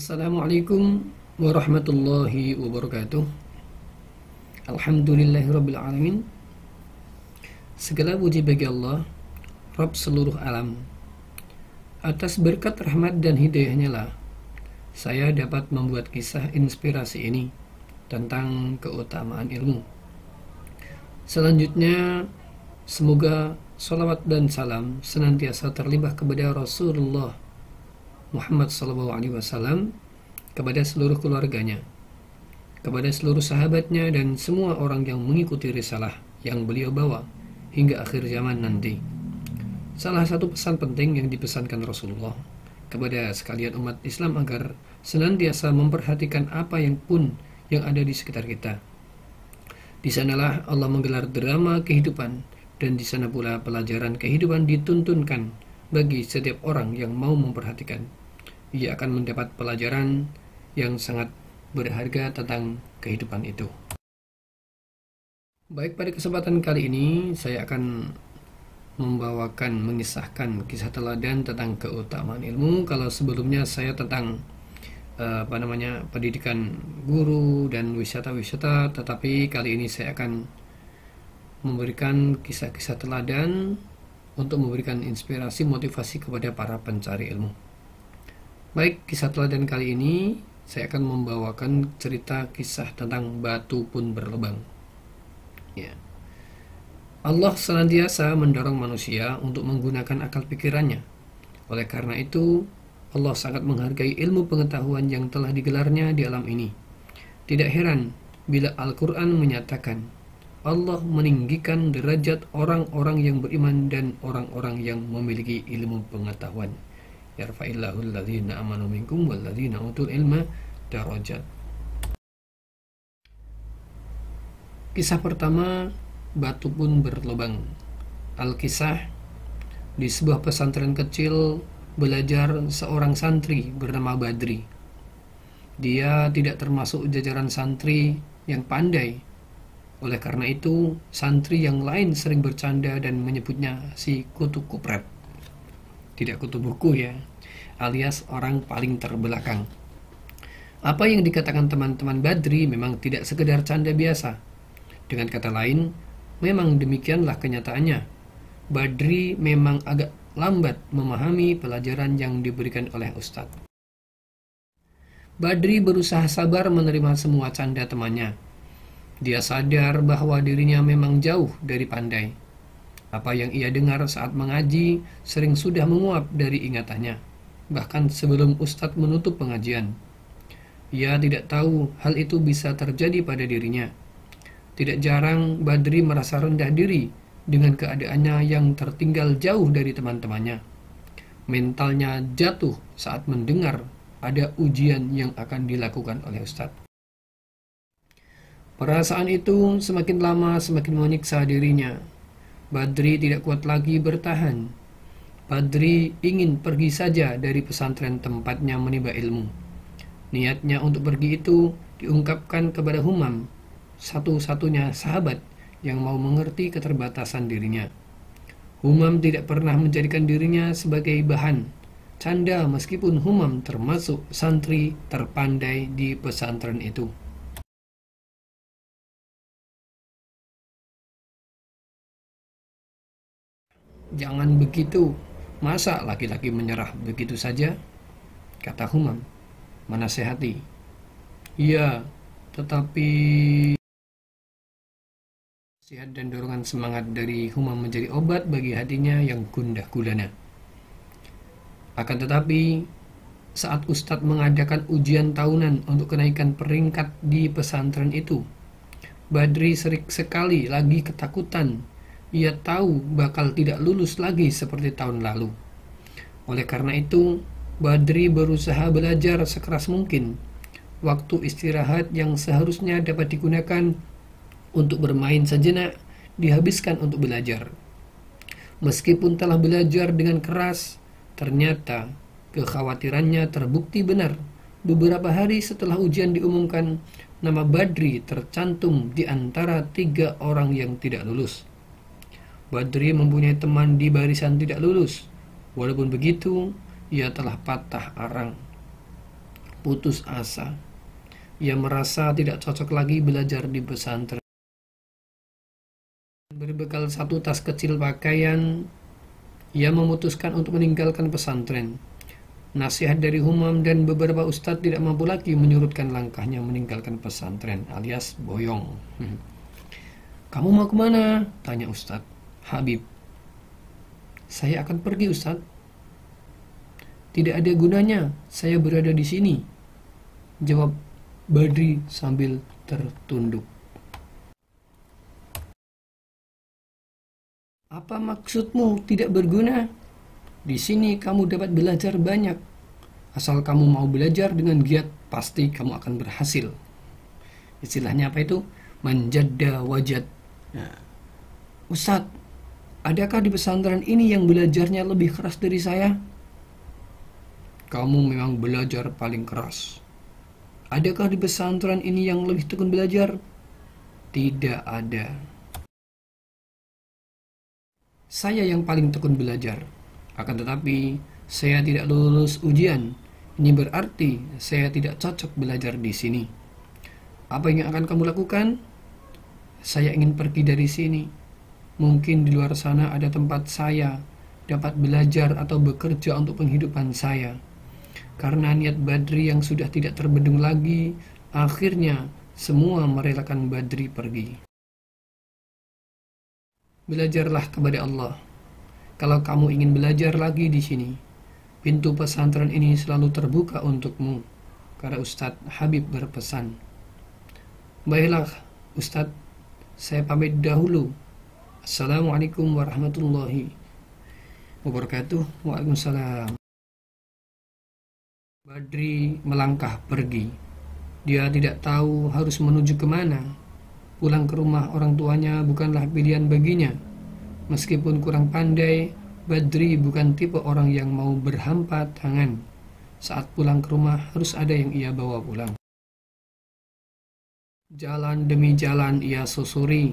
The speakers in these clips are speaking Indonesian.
Assalamualaikum warahmatullahi wabarakatuh. Alhamdulillahirabbil alamin. Segala puji bagi Allah, Rabb seluruh alam. Atas berkat rahmat dan hidayahnya lah saya dapat membuat kisah inspirasi ini tentang keutamaan ilmu. Selanjutnya, semoga salawat dan salam senantiasa terlimpah kepada Rasulullah Muhammad SAW, kepada seluruh keluarganya, kepada seluruh sahabatnya, dan semua orang yang mengikuti risalah yang beliau bawa hingga akhir zaman nanti. Salah satu pesan penting yang dipesankan Rasulullah kepada sekalian umat Islam agar senantiasa memperhatikan apa yang pun yang ada di sekitar kita. Di sanalah Allah menggelar drama kehidupan, dan di sana pula pelajaran kehidupan dituntunkan bagi setiap orang yang mau memperhatikan. Ia akan mendapat pelajaran yang sangat berharga tentang kehidupan itu. Baik, pada kesempatan kali ini saya akan mengisahkan kisah teladan tentang keutamaan ilmu. Kalau sebelumnya saya tentang pendidikan guru dan wisata-wisata, tetapi kali ini saya akan memberikan kisah-kisah teladan untuk memberikan inspirasi motivasi kepada para pencari ilmu. Baik, kisah teladan kali ini saya akan membawakan cerita kisah tentang batu pun berlubang. Ya. Allah senantiasa mendorong manusia untuk menggunakan akal pikirannya. Oleh karena itu, Allah sangat menghargai ilmu pengetahuan yang telah digelarnya di alam ini. Tidak heran bila Al-Quran menyatakan Allah meninggikan derajat orang-orang yang beriman dan orang-orang yang memiliki ilmu pengetahuan. Yarfa'illahu alladhina amanu minkum walladhina utul ilma darajat. Kisah pertama, batu pun berlubang. Al-Kisah, di sebuah pesantren kecil belajar seorang santri bernama Badri. Dia tidak termasuk jajaran santri yang pandai. Oleh karena itu, santri yang lain sering bercanda dan menyebutnya si kutu kupret. Tidak kutu buku ya, alias orang paling terbelakang. Apa yang dikatakan teman-teman Badri memang tidak sekedar canda biasa. Dengan kata lain, memang demikianlah kenyataannya. Badri memang agak lambat memahami pelajaran yang diberikan oleh Ustadz. Badri berusaha sabar menerima semua canda temannya. Dia sadar bahwa dirinya memang jauh dari pandai. Apa yang ia dengar saat mengaji sering sudah menguap dari ingatannya, bahkan sebelum Ustadz menutup pengajian. Ia tidak tahu hal itu bisa terjadi pada dirinya. Tidak jarang Badri merasa rendah diri dengan keadaannya yang tertinggal jauh dari teman-temannya. Mentalnya jatuh saat mendengar ada ujian yang akan dilakukan oleh Ustadz. Perasaan itu semakin lama semakin menyiksa dirinya. Badri tidak kuat lagi bertahan. Badri ingin pergi saja dari pesantren tempatnya menimba ilmu. Niatnya untuk pergi itu diungkapkan kepada Humam, satu-satunya sahabat yang mau mengerti keterbatasan dirinya. Humam tidak pernah menjadikan dirinya sebagai bahan canda meskipun Humam termasuk santri terpandai di pesantren itu. "Jangan begitu, masa laki-laki menyerah begitu saja?" kata Humam menasehati. "Iya, tetapi..." Nasihat dan dorongan semangat dari Humam menjadi obat bagi hatinya yang gundah gulana. Akan tetapi, saat Ustadz mengadakan ujian tahunan untuk kenaikan peringkat di pesantren itu, Badri sering sekali lagi ketakutan. Ia tahu bakal tidak lulus lagi seperti tahun lalu. Oleh karena itu, Badri berusaha belajar sekeras mungkin. Waktu istirahat yang seharusnya dapat digunakan untuk bermain sejenak dihabiskan untuk belajar. Meskipun telah belajar dengan keras, ternyata kekhawatirannya terbukti benar. Beberapa hari setelah ujian diumumkan, nama Badri tercantum di antara 3 orang yang tidak lulus. Badri mempunyai teman di barisan tidak lulus. Walaupun begitu, ia telah patah arang. putus asa. Ia merasa tidak cocok lagi belajar di pesantren. Berbekal satu tas kecil pakaian, ia memutuskan untuk meninggalkan pesantren. Nasihat dari Humam dan beberapa ustadz tidak mampu lagi menyurutkan langkahnya meninggalkan pesantren alias boyong. Kamu mau kemana? Tanya Ustadz Habib. Saya akan pergi, Ustadz. Tidak ada gunanya saya berada di sini, jawab Badri sambil tertunduk. Apa maksudmu tidak berguna? Di sini kamu dapat belajar banyak. Asal kamu mau belajar dengan giat, pasti kamu akan berhasil. Istilahnya apa itu? Manjadda wajad. Nah, Ustadz, adakah di pesantren ini yang belajarnya lebih keras dari saya? Kamu memang belajar paling keras. Adakah di pesantren ini yang lebih tekun belajar? Tidak ada. Saya yang paling tekun belajar. Akan tetapi, saya tidak lulus ujian. Ini berarti saya tidak cocok belajar di sini. Apa yang akan kamu lakukan? Saya ingin pergi dari sini. Mungkin di luar sana ada tempat saya dapat belajar atau bekerja untuk penghidupan saya. Karena niat Badri yang sudah tidak terbendung lagi, akhirnya semua merelakan Badri pergi. Belajarlah kepada Allah. Kalau kamu ingin belajar lagi di sini, pintu pesantren ini selalu terbuka untukmu, kata Ustadz Habib berpesan. Baiklah, Ustadz, saya pamit dahulu. Assalamualaikum warahmatullahi wabarakatuh. Waalaikumsalam. Badri melangkah pergi. Dia tidak tahu harus menuju kemana. Pulang ke rumah orang tuanya bukanlah pilihan baginya. Meskipun kurang pandai, Badri bukan tipe orang yang mau berhampa tangan. Saat pulang ke rumah harus ada yang ia bawa pulang. Jalan demi jalan ia susuri,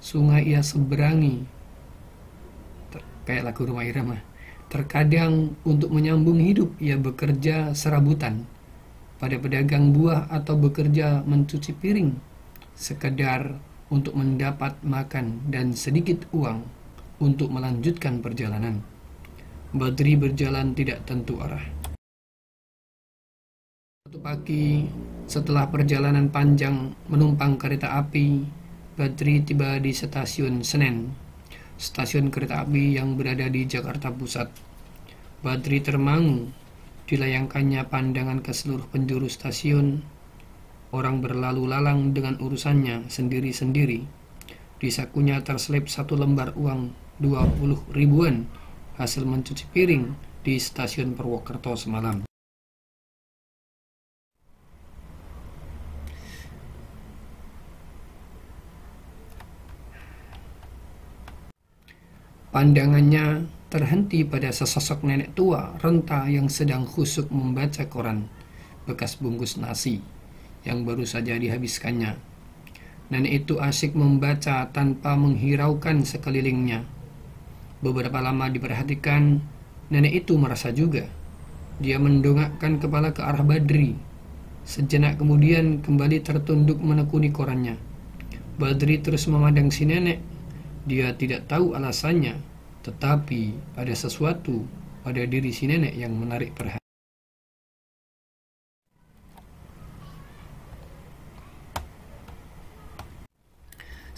sungai ia seberangi. Kayak lagu Rhoma Irama. Terkadang untuk menyambung hidup ia bekerja serabutan pada pedagang buah atau bekerja mencuci piring, sekedar untuk mendapat makan dan sedikit uang untuk melanjutkan perjalanan. Badri berjalan tidak tentu arah. Suatu pagi, setelah perjalanan panjang menumpang kereta api, Badri tiba di stasiun Senen, stasiun kereta api yang berada di Jakarta Pusat. Badri termangu, dilayangkannya pandangan ke seluruh penjuru stasiun. Orang berlalu lalang dengan urusannya sendiri-sendiri. Di sakunya terselip satu lembar uang 20 ribuan hasil mencuci piring di stasiun Purwokerto semalam. Pandangannya terhenti pada sesosok nenek tua renta yang sedang khusyuk membaca koran bekas bungkus nasi yang baru saja dihabiskannya. Nenek itu asyik membaca tanpa menghiraukan sekelilingnya. Beberapa lama diperhatikan, nenek itu merasa juga. Dia mendongakkan kepala ke arah Badri. Sejenak kemudian kembali tertunduk menekuni korannya. Badri terus memandang si nenek. Dia tidak tahu alasannya, tetapi ada sesuatu pada diri si nenek yang menarik perhatian.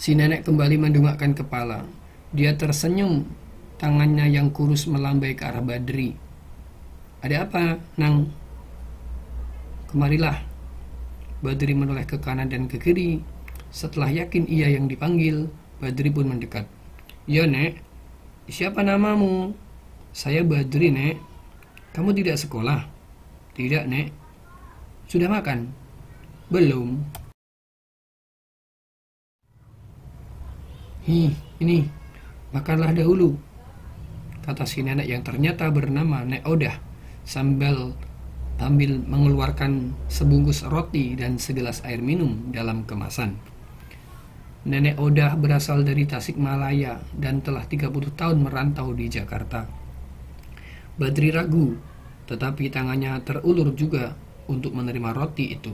Si nenek kembali mendongakkan kepala. Dia tersenyum, tangannya yang kurus melambai ke arah Badri. Ada apa, Nang? Kemarilah. Badri menoleh ke kanan dan ke kiri. Setelah yakin ia yang dipanggil, Badri pun mendekat. Ya, Nek. Siapa namamu? Saya Badri, Nek. Kamu tidak sekolah? Tidak, Nek. Sudah makan? Belum. Ini, makanlah dahulu, kata si nenek yang ternyata bernama Nek Odah sambil mengeluarkan sebungkus roti dan segelas air minum dalam kemasan. Nenek Odah berasal dari Tasikmalaya dan telah 30 tahun merantau di Jakarta. Badri ragu, tetapi tangannya terulur juga untuk menerima roti itu.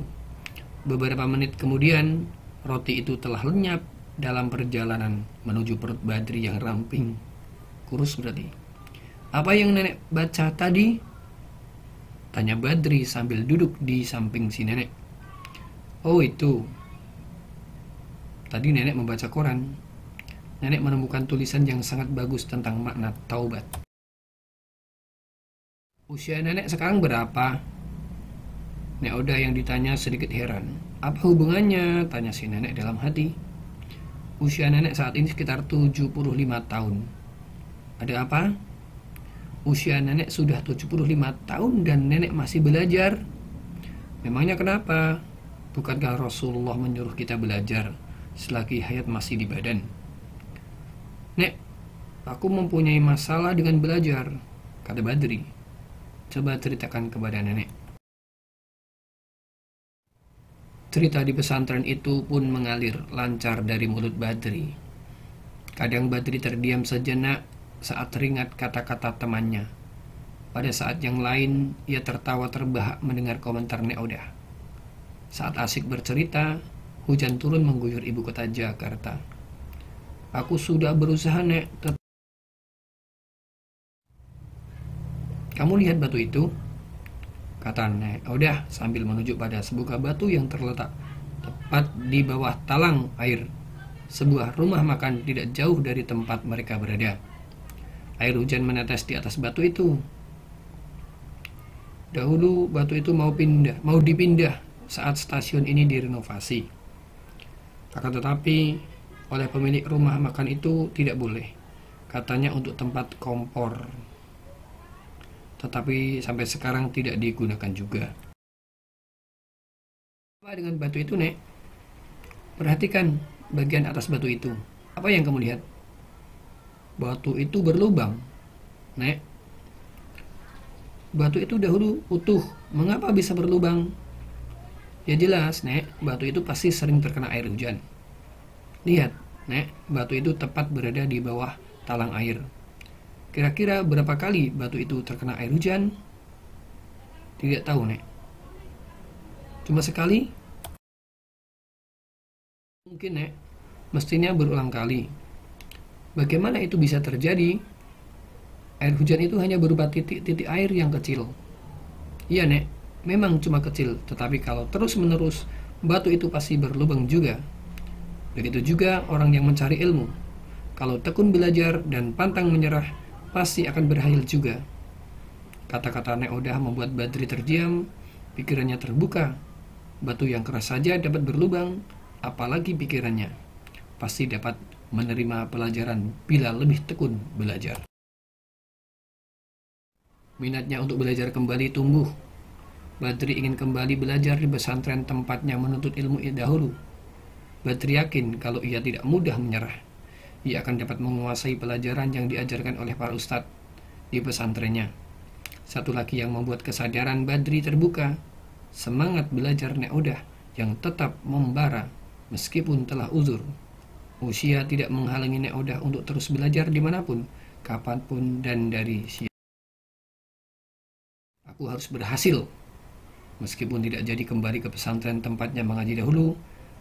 Beberapa menit kemudian, roti itu telah lenyap dalam perjalanan menuju perut Badri yang ramping. Kurus berarti. "Apa yang nenek baca tadi?" tanya Badri sambil duduk di samping si nenek. "Oh itu. Tadi nenek membaca koran. Nenek menemukan tulisan yang sangat bagus tentang makna taubat." "Usia nenek sekarang berapa?" Nek Oda yang ditanya sedikit heran. "Apa hubungannya?" tanya si nenek dalam hati. "Usia nenek saat ini sekitar 75 tahun. Ada apa?" "Usia nenek sudah 75 tahun dan nenek masih belajar." "Memangnya kenapa? Bukankah Rasulullah menyuruh kita belajar selagi hayat masih di badan?" "Nek, aku mempunyai masalah dengan belajar," kata Badri. "Coba ceritakan kepada nenek." Cerita di pesantren itu pun mengalir lancar dari mulut Badri. Kadang Badri terdiam sejenak saat teringat kata-kata temannya. Pada saat yang lain, ia tertawa terbahak mendengar komentar Nek Oda. Saat asik bercerita, hujan turun mengguyur ibu kota Jakarta. "Aku sudah berusaha, Nek. Kamu lihat batu itu?" kata Nek Oda sambil menunjuk pada sebuah batu yang terletak tepat di bawah talang air sebuah rumah makan tidak jauh dari tempat mereka berada. Air hujan menetes di atas batu itu. Dahulu batu itu mau dipindah saat stasiun ini direnovasi. Akan tetapi oleh pemilik rumah makan itu tidak boleh. Katanya untuk tempat kompor. Tetapi sampai sekarang tidak digunakan juga. Apa dengan batu itu, Nek? Perhatikan bagian atas batu itu. Apa yang kamu lihat? Batu itu berlubang, Nek. Batu itu dahulu utuh. Mengapa bisa berlubang? Ya jelas, Nek. Batu itu pasti sering terkena air hujan. Lihat, Nek. Batu itu tepat berada di bawah talang air. Kira-kira berapa kali batu itu terkena air hujan? Tidak tahu, Nek. Cuma sekali? Mungkin, Nek. Mestinya berulang kali. Bagaimana itu bisa terjadi? Air hujan itu hanya berupa titik-titik air yang kecil. Iya, Nek. Memang cuma kecil, tetapi kalau terus-menerus, batu itu pasti berlubang juga. Begitu juga orang yang mencari ilmu. Kalau tekun belajar dan pantang menyerah, pasti akan berhasil juga. Kata-kata Nek Oda membuat Badri terdiam, pikirannya terbuka. Batu yang keras saja dapat berlubang, apalagi pikirannya. Pasti dapat menerima pelajaran bila lebih tekun belajar. Minatnya untuk belajar kembali tumbuh. Badri ingin kembali belajar di pesantren tempatnya menuntut ilmu dahulu. Badri yakin kalau ia tidak mudah menyerah, ia akan dapat menguasai pelajaran yang diajarkan oleh para ustadz di pesantrennya. Satu lagi yang membuat kesadaran Badri terbuka, semangat belajar Nek Oda yang tetap membara meskipun telah uzur. Usia tidak menghalangi Nek Oda untuk terus belajar dimanapun, kapanpun, dan dari siapa. Aku harus berhasil. Meskipun tidak jadi kembali ke pesantren tempatnya mengaji dahulu,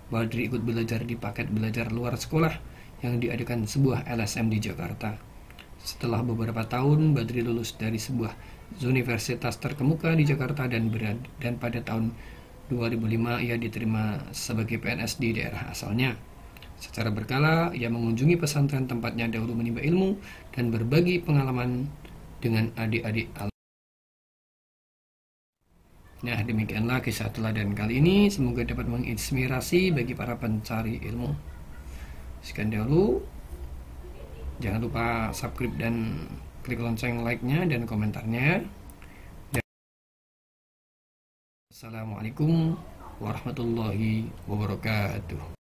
Badri ikut belajar di paket belajar luar sekolah yang diadakan sebuah LSM di Jakarta. Setelah beberapa tahun, Badri lulus dari sebuah universitas terkemuka di Jakarta dan pada tahun 2005 ia diterima sebagai PNS di daerah asalnya. Secara berkala, ia mengunjungi pesantren tempatnya dahulu menimba ilmu dan berbagi pengalaman dengan adik-adik. Nah, demikianlah kisah teladan kali ini. Semoga dapat menginspirasi bagi para pencari ilmu. Sekian dahulu. Jangan lupa subscribe dan klik lonceng like-nya dan komentarnya. Assalamualaikum warahmatullahi wabarakatuh.